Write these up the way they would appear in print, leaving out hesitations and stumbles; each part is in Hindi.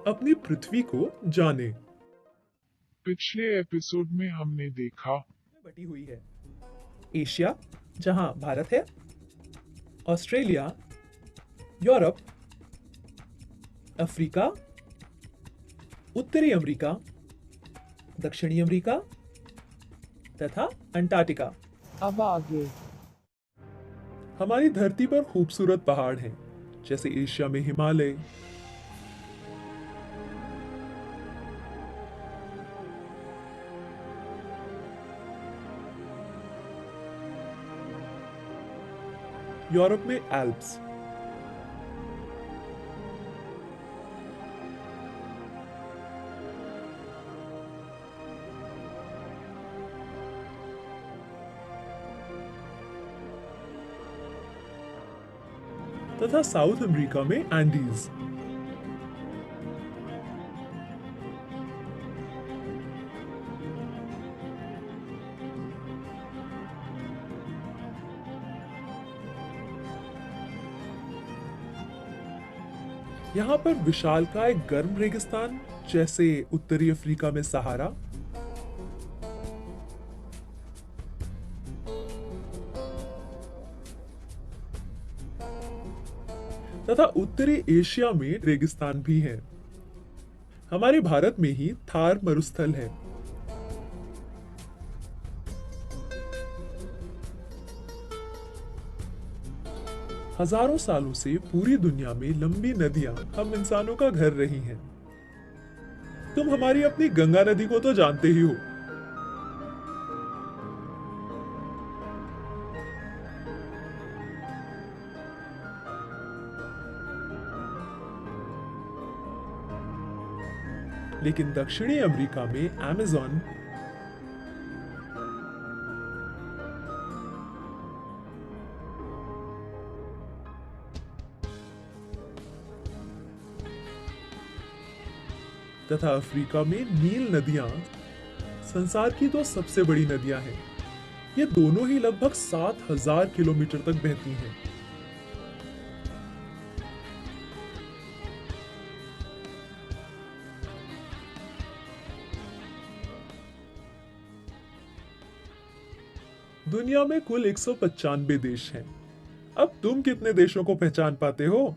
अपनी पृथ्वी को जाने। पिछले एपिसोड में हमने देखा बटी हुई है। एशिया, जहां भारत है, ऑस्ट्रेलिया, यूरोप, अफ्रीका, उत्तरी अमेरिका, दक्षिणी अमेरिका तथा अंटार्कटिका। अब आगे। हमारी धरती पर खूबसूरत पहाड़ हैं, जैसे एशिया में हिमालय, यूरोप में एल्प्स, तथा साउथ अमेरिका में एंडीज। यहाँ पर विशालकाय गर्म रेगिस्तान, जैसे उत्तरी अफ्रीका में सहारा, तथा उत्तरी एशिया में रेगिस्तान भी है। हमारे भारत में ही थार मरुस्थल है। हजारों सालों से पूरी दुनिया में लंबी नदियां हम इंसानों का घर रही हैं। तुम हमारी अपनी गंगा नदी को तो जानते ही हो। लेकिन दक्षिणी अमेरिका में अमेज़न, तथा अफ्रीका में नील नदियां संसार की दो सबसे बड़ी नदियां हैं। ये दोनों ही लगभग 7,000 किलोमीटर तक बहती हैं। दुनिया में कुल 195 देश हैं। अब तुम कितने देशों को पहचान पाते हो?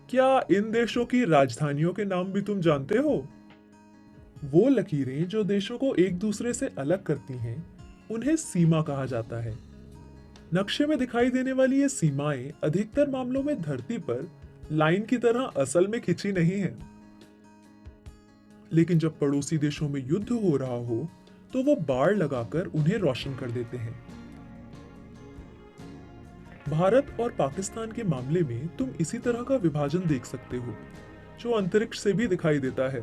क्या इन देशों की राजधानियों के नाम भी तुम जानते हो? वो लकीरें जो देशों को एक दूसरे से अलग करती हैं, उन्हें सीमा कहा जाता है। नक्शे में दिखाई देने वाली ये सीमाएं अधिकतर मामलों में धरती पर लाइन की तरह असल में खिंची नहीं है। लेकिन जब पड़ोसी देशों में युद्ध हो रहा हो, तो वो बाड़ लगाकर उन्हें रोशन कर देते हैं। भारत और पाकिस्तान के मामले में तुम इसी तरह का विभाजन देख सकते हो, जो अंतरिक्ष से भी दिखाई देता है।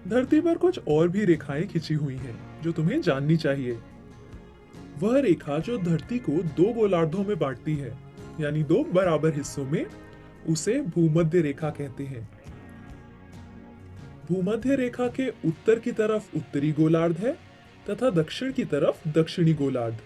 धरती पर कुछ और भी रेखाएं खिंची हुई हैं, जो तुम्हें जाननी चाहिए। वह रेखा जो धरती को दो गोलार्धों में बांटती है, यानी दो बराबर हिस्सों में, उसे भूमध्य रेखा कहते हैं। भूमध्य रेखा के उत्तर की तरफ उत्तरी गोलार्ध है तथा दक्षिण की तरफ दक्षिणी गोलार्ध।